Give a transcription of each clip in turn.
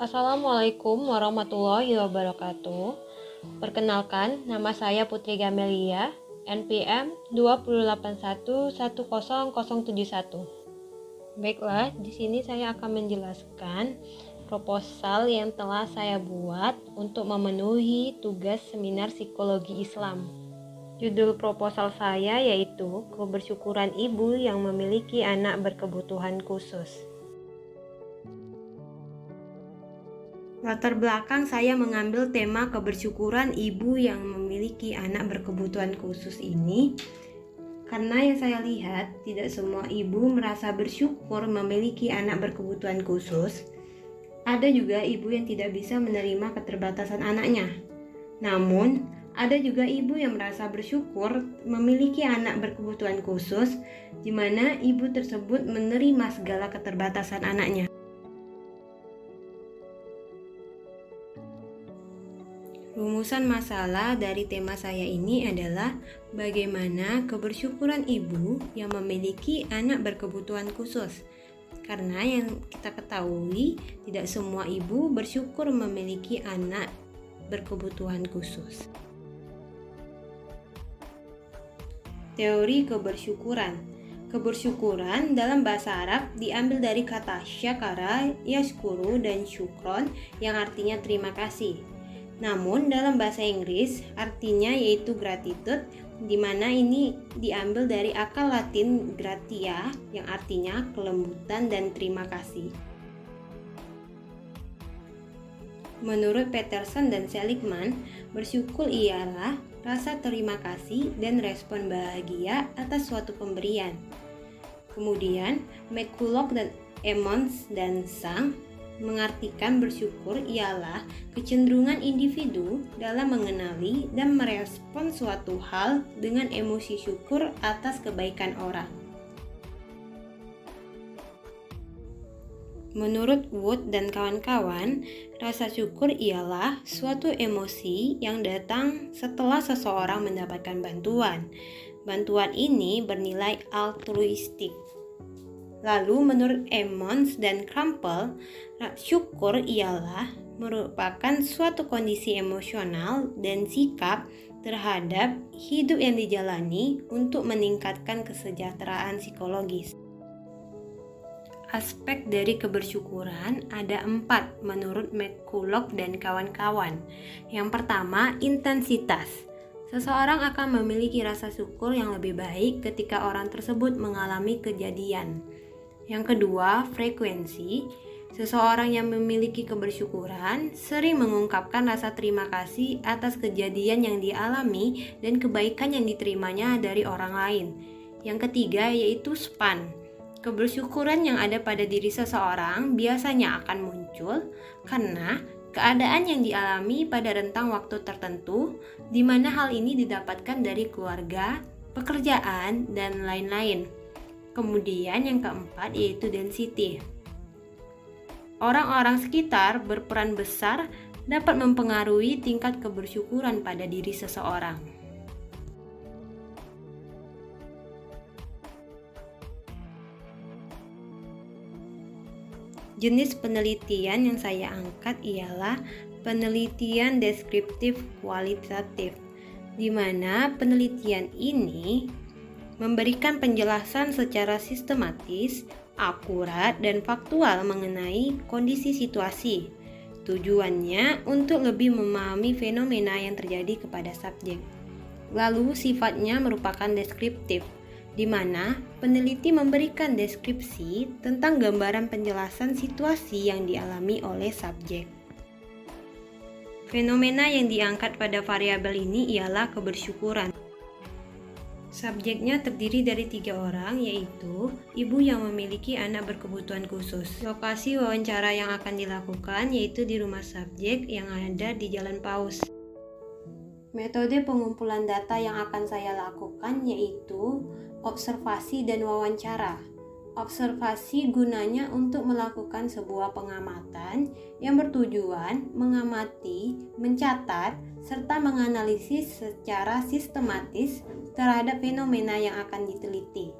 Assalamualaikum warahmatullahi wabarakatuh. Perkenalkan, nama saya Putri Gamelia, NPM 281110071. Baiklah, di sini saya akan menjelaskan proposal yang telah saya buat untuk memenuhi tugas seminar psikologi Islam. Judul proposal saya yaitu Kebersyukuran Ibu yang Memiliki Anak Berkebutuhan Khusus. Latar belakang saya mengambil tema kebersyukuran ibu yang memiliki anak berkebutuhan khusus ini karena yang saya lihat tidak semua ibu merasa bersyukur memiliki anak berkebutuhan khusus. Ada juga ibu yang tidak bisa menerima keterbatasan anaknya. Namun, ada juga ibu yang merasa bersyukur memiliki anak berkebutuhan khusus di mana ibu tersebut menerima segala keterbatasan anaknya. Rumusan masalah dari tema saya ini adalah bagaimana kebersyukuran ibu yang memiliki anak berkebutuhan khusus. Karena yang kita ketahui, tidak semua ibu bersyukur memiliki anak berkebutuhan khusus. Teori kebersyukuran. Kebersyukuran dalam bahasa Arab diambil dari kata syakara, yashkuru, dan syukron yang artinya terima kasih. Namun dalam bahasa Inggris artinya yaitu gratitude, di mana ini diambil dari akar Latin gratia yang artinya kelembutan dan terima kasih. Menurut Peterson dan Seligman, bersyukur ialah rasa terima kasih dan respon bahagia atas suatu pemberian. Kemudian McCulloch dan Emmons dan Sang mengartikan bersyukur ialah kecenderungan individu dalam mengenali dan merespon suatu hal dengan emosi syukur atas kebaikan orang. Menurut Wood dan kawan-kawan, rasa syukur ialah suatu emosi yang datang setelah seseorang mendapatkan bantuan. Bantuan ini bernilai altruistik. Lalu menurut Emmons dan Crumpel, syukur ialah merupakan suatu kondisi emosional dan sikap terhadap hidup yang dijalani untuk meningkatkan kesejahteraan psikologis. Aspek dari kebersyukuran ada 4 menurut McCulloch dan kawan-kawan. Yang pertama, intensitas. Seseorang akan memiliki rasa syukur yang lebih baik ketika orang tersebut mengalami kejadian. Yang kedua, frekuensi. Seseorang yang memiliki kebersyukuran sering mengungkapkan rasa terima kasih atas kejadian yang dialami dan kebaikan yang diterimanya dari orang lain. Yang ketiga yaitu span. Kebersyukuran yang ada pada diri seseorang biasanya akan muncul karena keadaan yang dialami pada rentang waktu tertentu, di mana hal ini didapatkan dari keluarga, pekerjaan, dan lain-lain. Kemudian yang keempat yaitu density. Orang-orang sekitar berperan besar dapat mempengaruhi tingkat kebersyukuran pada diri seseorang. Jenis penelitian yang saya angkat ialah penelitian deskriptif kualitatif, di mana penelitian ini memberikan penjelasan secara sistematis, akurat, dan faktual mengenai kondisi situasi. Tujuannya untuk lebih memahami fenomena yang terjadi kepada subjek. Lalu sifatnya merupakan deskriptif, di mana peneliti memberikan deskripsi tentang gambaran penjelasan situasi yang dialami oleh subjek. Fenomena yang diangkat pada variabel ini ialah kebersyukuran. Subjeknya terdiri dari 3 orang, yaitu ibu yang memiliki anak berkebutuhan khusus. Lokasi wawancara yang akan dilakukan yaitu di rumah subjek yang ada di Jalan Paus. Metode pengumpulan data yang akan saya lakukan yaitu observasi dan wawancara. Observasi gunanya untuk melakukan sebuah pengamatan yang bertujuan mengamati, mencatat, serta menganalisis secara sistematis terhadap fenomena yang akan diteliti.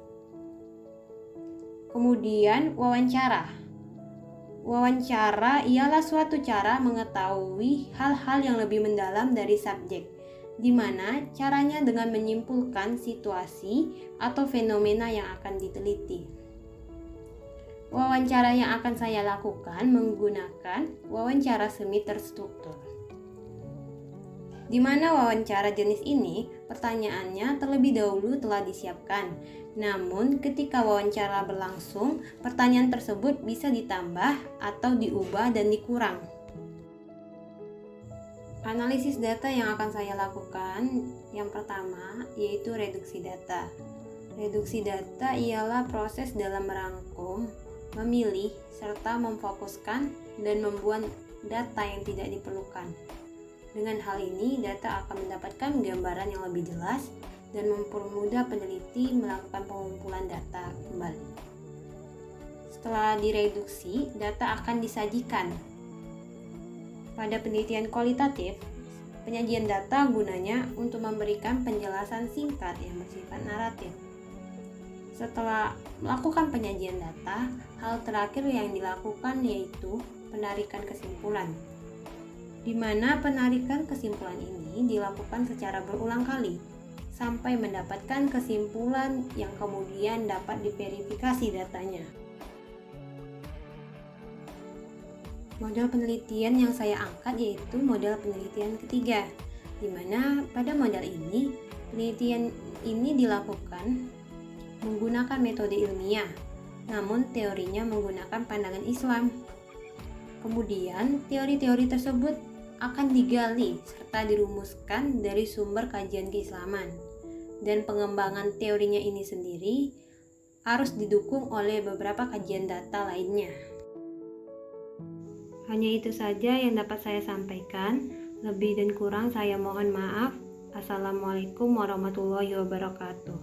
Kemudian wawancara. Wawancara ialah suatu cara mengetahui hal-hal yang lebih mendalam dari subjek, di mana caranya dengan menyimpulkan situasi atau fenomena yang akan diteliti. Wawancara yang akan saya lakukan menggunakan wawancara semi terstruktur. Di mana wawancara jenis ini, pertanyaannya terlebih dahulu telah disiapkan. Namun, ketika wawancara berlangsung, pertanyaan tersebut bisa ditambah atau diubah dan dikurang. Analisis data yang akan saya lakukan yang pertama yaitu reduksi data. Reduksi data ialah proses dalam merangkum, memilih, serta memfokuskan dan membuang data yang tidak diperlukan. Dengan hal ini, data akan mendapatkan gambaran yang lebih jelas dan mempermudah peneliti melakukan pengumpulan data kembali. Setelah direduksi, data akan disajikan. Pada penelitian kualitatif, penyajian data gunanya untuk memberikan penjelasan singkat yang bersifat naratif. Setelah melakukan penyajian data, hal terakhir yang dilakukan yaitu penarikan kesimpulan, di mana penarikan kesimpulan ini dilakukan secara berulang kali sampai mendapatkan kesimpulan yang kemudian dapat diverifikasi datanya. Model penelitian yang saya angkat yaitu model penelitian ketiga, di mana pada model ini penelitian ini dilakukan menggunakan metode ilmiah, namun teorinya menggunakan pandangan Islam. Kemudian teori-teori tersebut akan digali serta dirumuskan dari sumber kajian keislaman, dan pengembangan teorinya ini sendiri harus didukung oleh beberapa kajian data lainnya. Hanya itu saja yang dapat saya sampaikan. Lebih dan kurang saya mohon maaf. Assalamualaikum warahmatullahi wabarakatuh.